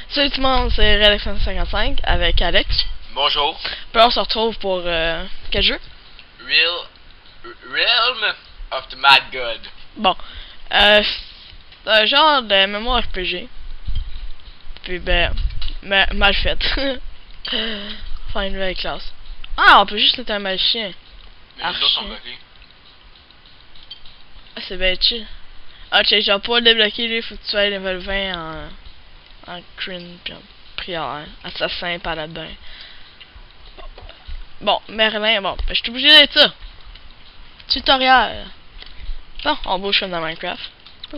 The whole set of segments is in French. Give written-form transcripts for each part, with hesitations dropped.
Salut tout le monde, c'est RealX55 avec Alex. Bonjour. Puis on se retrouve pour quel jeu? Realm of the Mad God. Bon, c'est un genre de MMORPG. Puis ben, mal fait. Faire une nouvelle classe. Ah, on peut juste être un magicien. Mais les autres sont bloqués. Ah, c'est bien chill. Ah, tu sais, genre pour le débloquer, lui, faut que tu sois level 20 en crin, puis en prière, assassin, paladin. Bon, Merlin, bon, ben, je suis obligé d'être ça. Tutoriel. Bon, on bouge comme dans Minecraft. Ça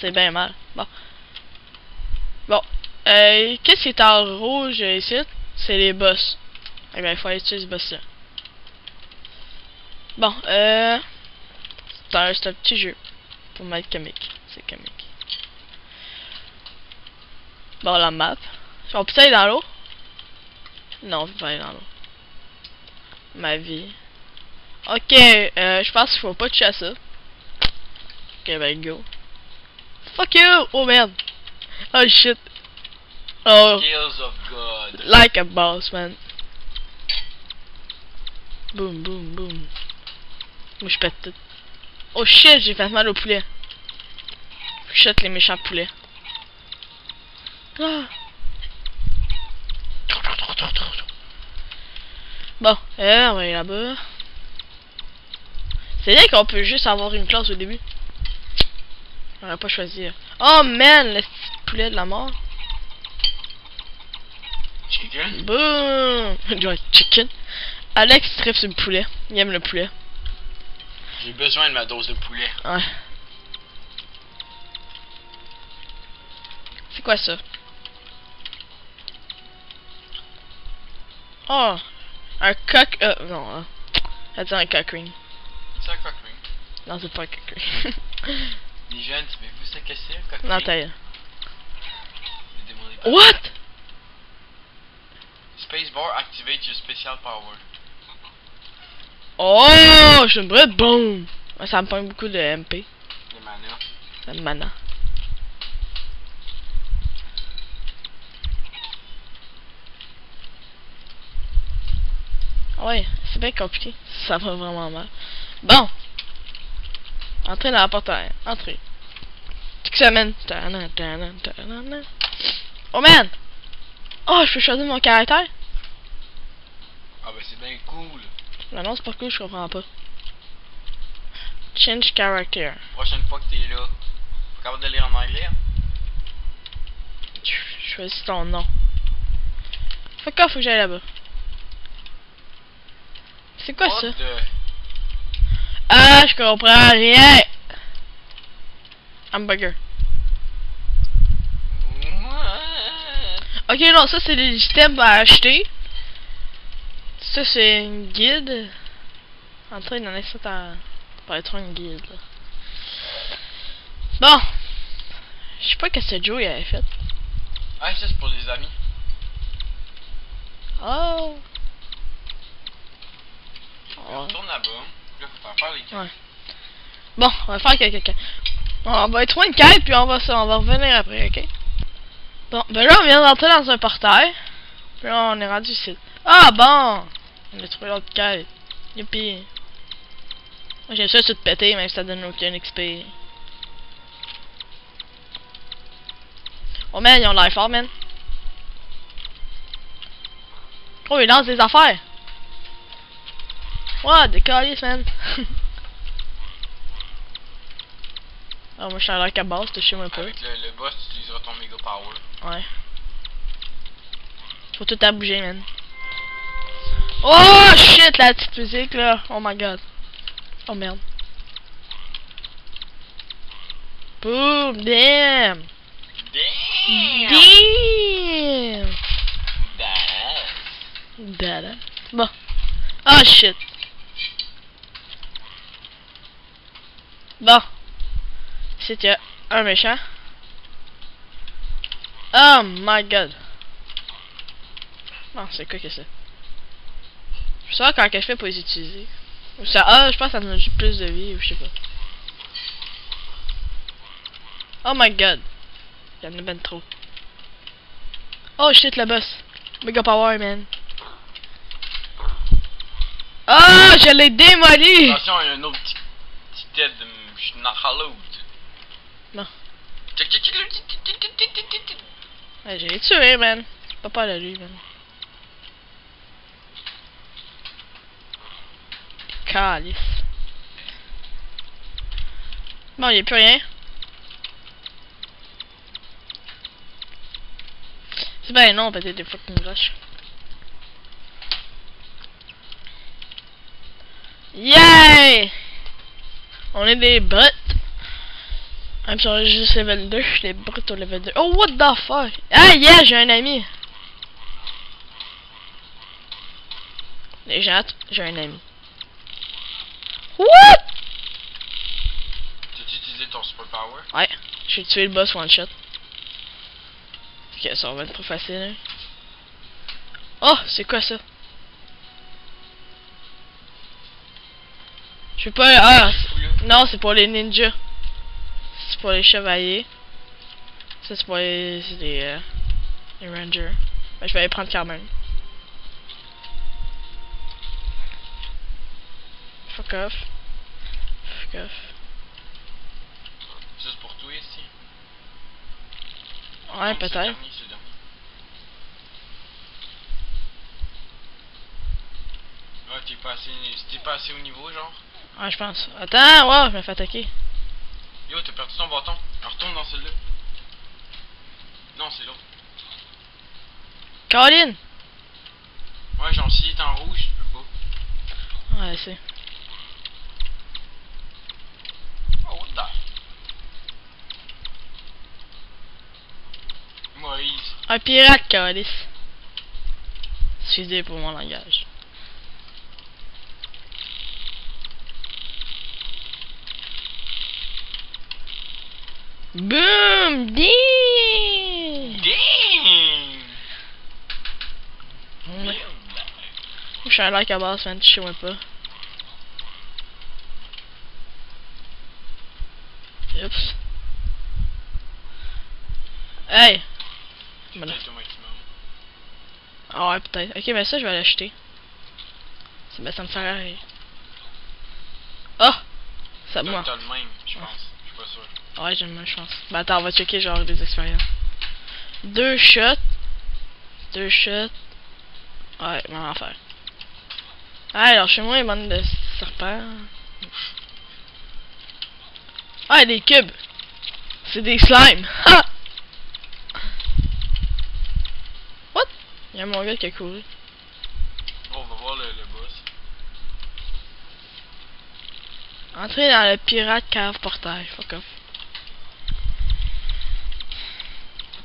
c'est bien mal. Bon. Bon. Qu'est-ce qui est en rouge ici? C'est les boss. Eh bien, il faut aller tuer ce boss-là. Bon, c'est un petit jeu. Pour mettre comique. C'est comique. Bon, la map. On peut aller dans l'eau? Non, on peut pas aller dans l'eau. Ma vie. Ok, je pense qu'il faut pas toucher à ça. Ok, ben go. Fuck you! Oh merde! Oh shit! Oh. Skills of God. Like a boss, man. Boom, boom, boom. Moi je pète tout. Oh shit, j'ai fait mal au poulet. Shot les méchants poulets. Ah. Bon, on va aller là-bas. C'est vrai qu'on peut juste avoir une classe au début. On va pas choisir. Oh man, le petit poulet de la mort. Chicken? Boom! Chicken. Alex tripe sur le poulet. Il aime le poulet. J'ai besoin de ma dose de poulet. Ouais. C'est quoi ça? Oh! Un coq... non, elle dit un coq ring. C'est un coq ring. Non, c'est pas un coq ring. Les jeunes, savez-vous ce que c'est un coq ring? Non, t'as... What? What? Spacebar, activate your special power. Oh! Je me brûle, boum! Ouais, ça me prend beaucoup de MP. De mana. De mana. Ouais, c'est bien compliqué. Ça va vraiment mal. Bon. Entrez dans la porte arrière. Entrez. Tu semaine. Oh man! Oh, je peux choisir mon caractère? Ah ben c'est bien cool. Non, c'est pas cool, je comprends pas. Change character. Prochaine fois que t'es là, t'es capable de lire en anglais? Choisis ton nom. Fuck off, faut que j'aille là-bas. C'est quoi ça? Ah, je comprends rien! Hamburger. Ok, non, ça c'est des items à acheter. Ça c'est une guide. En train d'en essayer pour être une guide. Bon. Je sais pas qu'est-ce que Joe il avait fait. Ah, ça c'est pour les amis. Oh. On retourne là-bas. Là, faut faire les quêtes. Ouais. Bon, on va faire quelqu'un. On va être une quête puis on va revenir après, ok? Bon, ben là on vient d'entrer dans un portail. Puis là on est rendu ici. Ah bon! On a trouvé l'autre quête. Youpi. Moi j'aime ça tout péter même si ça donne aucun XP. Oh man, ils ont l'air fort, man. Oh, ils lancent des affaires. Wow, des calices, man. Ah, moi je suis à l'air qu'à base, touchez-moi un peu. Avec le boss, tu utiliseras ton Mega Power. Ouais. Faut tout à bouger, man. Oh shit, la petite musique là. Oh my god. Oh merde. Boom, damn. Damn. Damn. Dada. Bon. Oh shit. Bon. C'était un méchant. Oh my god. Non, c'est quoi que c'est? Ça, quand je fais pour les utiliser. Ou ça, je pense que ça me donne juste plus de vie, ou je sais pas. Oh my god. Il y en a ben trop. Oh shit, le boss. Mega power, man. Ah, je l'ai démoli! Attention, il y a un autre petit tête de. Je suis dans Hollow. Non. Check. Ouais, j'ai tué, man. J'ai pas peur de lui, man. Calice. Bon, y'a plus rien. C'est ben non, peut-être des fucking rush. Yeah! On est des brutes. Même si on est juste level 2, je suis des brutes au level 2. Oh, what the fuck? Ah, yeah, j'ai un ami. Les gens, j'ai un ami. What? T'as-tu utilisé ton super power? Ouais, j'ai tué le boss one shot. Ok, ça va être trop facile, hein. Oh, c'est quoi ça? Je sais pas. Ah, non, c'est pour les ninjas. C'est pour les chevaliers. Ça, c'est pour les rangers. Ben, je vais les prendre quand même. Fuck off. Fuck off. Juste pour toi ici? Ouais, peut-être. C'est le dernier. Ah, t'es pas assez au niveau, genre? Ouais, je pense. Attends, wow, je me fais attaquer. Yo, t'as perdu ton bâton. Alors, retourne dans celui-là. Non, c'est l'autre. Colin! Ouais, genre, s'il est en rouge, tu peux pas. Ouais, c'est. Oh, what the? Moïse. Un pirate, Calice. Excusez pour mon langage. Boom! Damn! Damn! Ouais. Je suis un like à base, man, tu sais moi pas. Oups. Hey! Voilà. Peut-être au maximum. Ah ouais, peut-être. Ok, mais ça, je vais l'acheter. Ben, ça me sert à rien. Oh! Ça moi. T'as le même, je pense. Je suis pas sûr. Ouais, j'ai le même, je pense. Ben, attends, on va checker genre des expériences. 2 shots. 2 shots. Ouais, on va en faire. Ah, alors chez moi, il manque de serpents. Ah, des cubes. C'est des slimes. Ha! What? Il y a mon gars qui a couru. Bon, on va voir le boss. Entrez dans le pirate cave portail. Fuck off.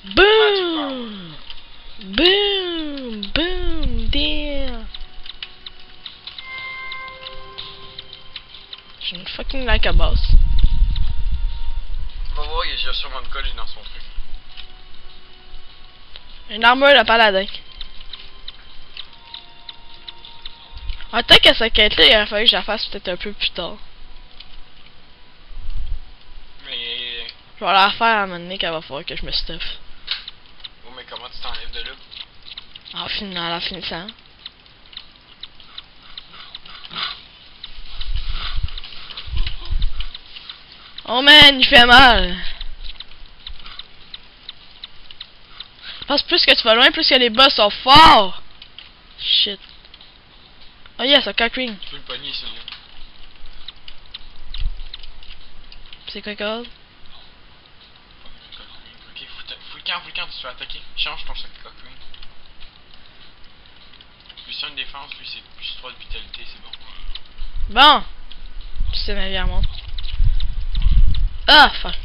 Boom! Boom! Boom! Damn! J'ai une fucking like a boss. On va voir, il y a sûrement de quoi lui dans son truc. Une armure de paladin. Ah, peut-être que cette quête-là, il aurait fallu que je la fasse peut-être un peu plus tard. Mais. Je vais la refaire à un moment donné qu'elle va falloir que je me stuff. Oh, mais comment tu t'enlèves de là? En la finissant. Oh man, il fait mal. Je pense plus que tu vas loin, plus que les boss sont forts. Shit. Oh yes, un cockring. Tu peux le pogner celui-là. C'est quoi cause? Ok, faut le camp, tu te fais attaquer. Change ton sac cockring. Plus 1 de défense, lui c'est plus 3 de vitalité, c'est bon. Bon. C'est ma vie à moi. Ah, fuck.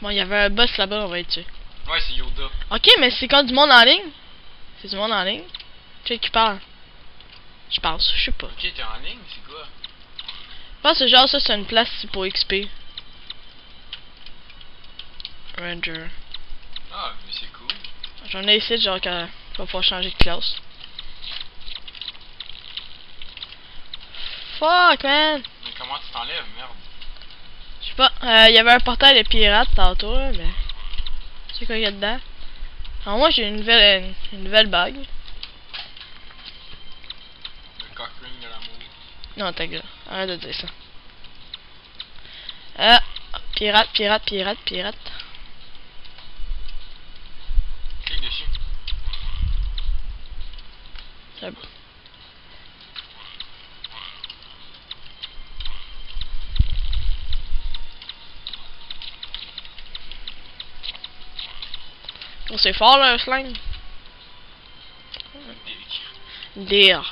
Bon, il y avait un boss là-bas, on va être tué. Ouais, c'est Yoda. Ok, mais c'est quand du monde en ligne? C'est du monde en ligne? Tu sais qui parle? Je pense, je sais pas. Ok, t'es en ligne, c'est quoi? Je pense que genre ça c'est une place pour XP. Ranger. Ah, mais c'est cool. Je J'en ai ici, genre, quand je vais pouvoir changer de classe. Fuck, man! Mais comment tu t'enlèves, merde? Je sais pas, il y avait un portail de pirates tantôt, là, mais... C'est quoi qu'il y a dedans? Alors moi, j'ai une nouvelle bague. Le cock ring de l'amour. Non, ta gueule. Arrête de dire ça. Ah! Pirate, pirate, pirate, pirate. Clique dessus. Ça... Oh, c'est fort là, un slime. Dick. Dirk.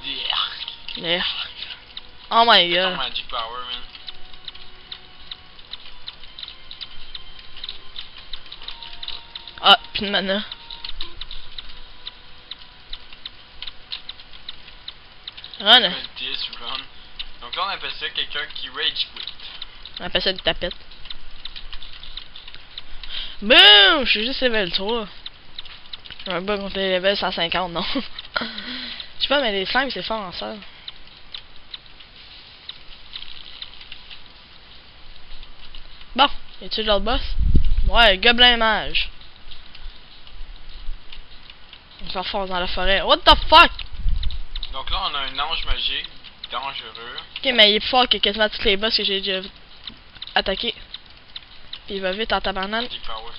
Dick. Dirk. Oh my C'est ton god. magic power, man. Ah, pis de mana. Run. Appelle this run. Donc là, on appelle ça quelqu'un qui rage quit. On appelle ça une tapette. Boum! Je suis juste level 3. Je vais pas contre les levels 150, non. Je sais pas, mais les slimes, c'est fort en ça. Bon, es-tu l'autre boss? Ouais, gobelin mage. On s'en force dans la forêt. What the fuck? Donc là, on a un ange magique, dangereux. Ok, mais il est plus fort que quasiment tous les boss que j'ai déjà attaqué. Puis il va vite en tabarnane. Magic power.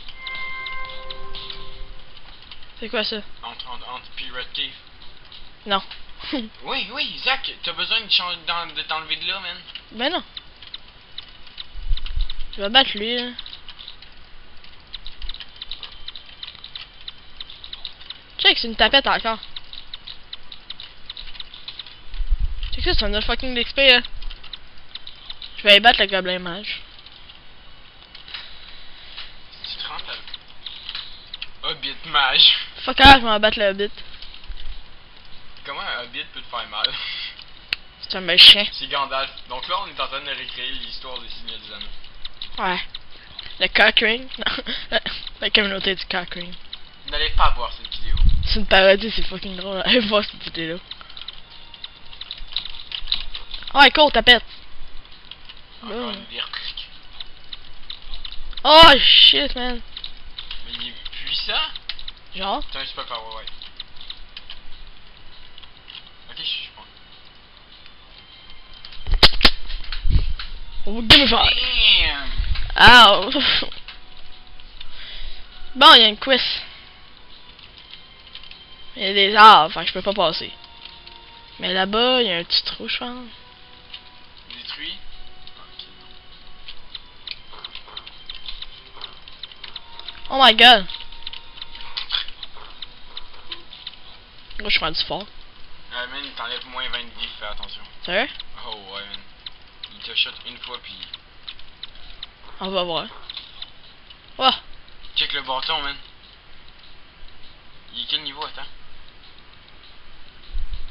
C'est quoi ça? Entre Pirate Cave. Non. Oui, oui, Zach, t'as besoin de t'enlever de là, man. Ben non. Je vais battre lui, là. Check, c'est une tapette encore. Check ça, c'est un fucking d'XP, là. Je vais aller battre le gobelin mage. Tu te rends à Hobbit mage. Fuck off, je vais battre le hobbit. Comment un Hobbit peut te faire mal? C'est un méchant. C'est Gandalf. Donc là, on est en train de récréer l'histoire des Seigneurs des Anneaux. Ouais. Le cockring. Non. La communauté du cockring. N'allez pas voir cette vidéo. C'est une parodie, c'est fucking drôle. Allez voir cette vidéo-là. Ouais, cool, tapette. Encore Oh. une Dirk. Oh shit, man. Mais il est puissant. Genre. C'est un super power, ouais. Ok, je suis bon. Oh, give me five. Damn! Ah. Bon, il y a une quest. Il y a des arbres, fait que je peux pas passer. Mais là-bas, il y a un petit trou, je pense. Détruit. Ok. Oh my god. Moi, je suis rendu fort. Ah, man, il t'enlève moins 20 de vie, fais attention. Sérieux? Oh, ouais, man. Il te shot une fois, puis. On va voir. Oh. Check le bâton, man. Il est quel niveau, attends?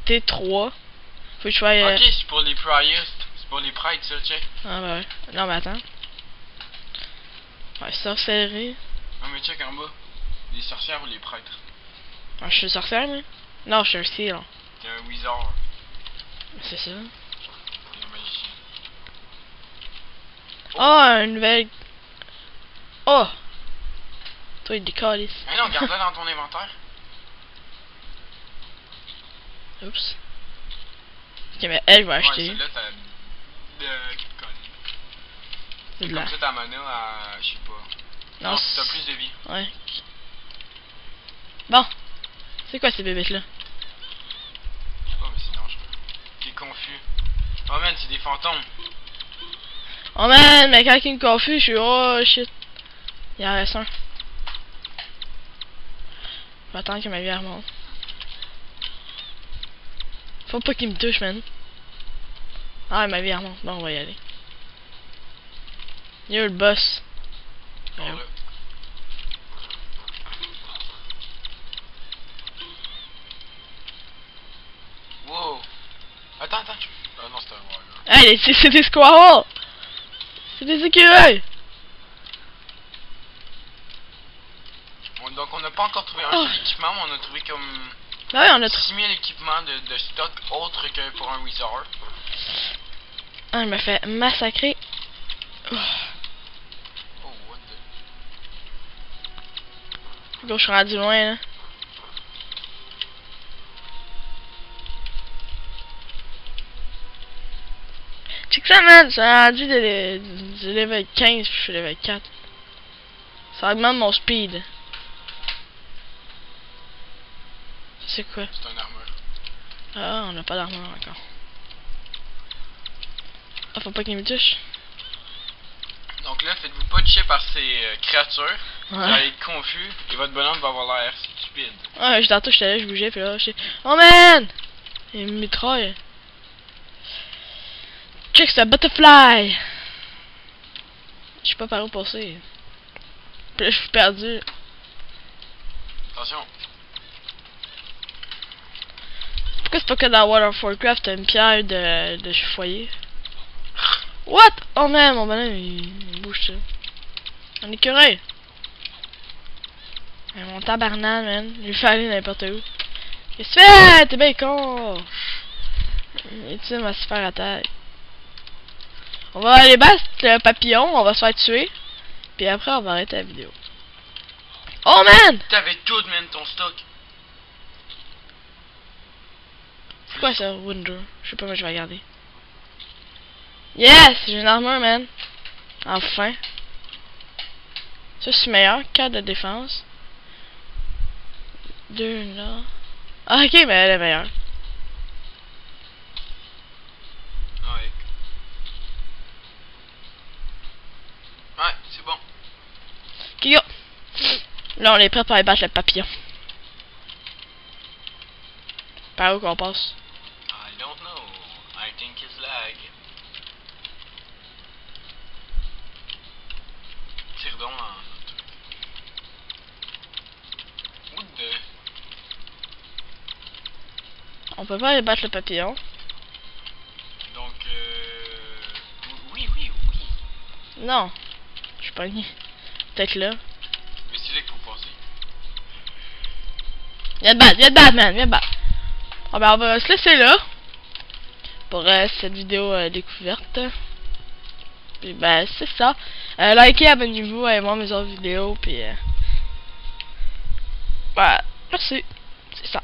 T3. Faut que je sois... Ok, c'est pour les priors. C'est pour les prêtres, ça, check. Ah bah ouais. Non mais attends. Ouais, sorcellerie. Non, mais check en bas. Les sorcières ou les prêtres? Ah, je suis sorcière, mais... Non, je suis un seal. T'es un wizard. C'est ça. T'es un magicien. Oh, une nouvelle... Oh! Toi, il décolle. Ah non, garde-la dans ton inventaire. Oups. Ok, mais elle, je vais Ouais, acheter. celle-là, t'as. C'est de Comme là. ça, ta mana, à. Je sais pas. Non, T'as plus de vie. Ouais. Bon. C'est quoi ces bébêtes-là? Je sais pas, mais c'est dangereux. T'es confus. Oh man, c'est des fantômes. Oh man, mais quand il me confus, je suis... Oh shit. Il en reste un. Je vais attendre que ma vie remonte. Faut pas qu'il me touche, man. Ah, ma vie remonte. Bon, on va y aller. Il y a le boss. Oh, Ouais. là. Wow. Attends. Ah non, c'était un warrior. Hey, c'est des squirrels! C'est des écureuils! Donc on n'a pas encore l'équipement, on a trouvé comme Bah ouais, on a 6000 équipements de stock autre que pour un Wizard. Ah, il m'a fait massacrer. Oh. Oh, what the... Gros, je suis rendu loin, là. Check ça, man! J'ai rendu du level 15 puis je suis level 4. Ça augmente mon speed. C'est quoi? C'est un armure. Ah, on n'a pas d'armure encore. Ah, faut pas qu'il me touche. Donc là, faites-vous pas toucher par ces créatures. Vous Ouais. allez être confus et votre bonhomme va avoir l'air stupide. Ouais, tantôt j'étais là, je bougeais, puis là, j'étais. Oh man! Il me mitraille. Check, c'est un butterfly! Je sais pas par où passer. Puis là, je suis perdu. Attention. Pourquoi c'est pas que dans World of Warcraft, t'as une pierre de foyer? What? Oh man, mon bonhomme, il bouge ça. Un écureuil! Mais mon tabarnak, man. Il fait aller n'importe où. Qu'est-ce que tu fais? T'es bien con! Et tu sais, ma super attaque. On va aller battre le papillon, on va se faire tuer. Puis après, on va arrêter la vidéo. Oh man! T'avais tout, man, ton stock. C'est quoi ça, Wonder? Je sais pas, mais je vais regarder. Yes! J'ai une armure, man. Enfin. Ça, c'est meilleur. 4 de défense. 2 là. Ah, ok, mais elle est meilleure. Ouais. Ouais, c'est bon. Ok, go! Là, on est prêt pour aller battre le papillon. Par où qu'on passe? I don't know. I think it's lag. Tire donc en... What the... On peut pas aller battre le papillon. Donc, oui, oui, oui. Non. Je suis pas ni. Peut-être là. Mais c'est là qu'il faut passer. Viens te battre, man. Viens te battre. Ah ben, on va se laisser là. Pour cette vidéo découverte. Puis ben, c'est ça. Likez, abonnez-vous, allez voir mes autres vidéos. Puis voilà. Merci. C'est ça.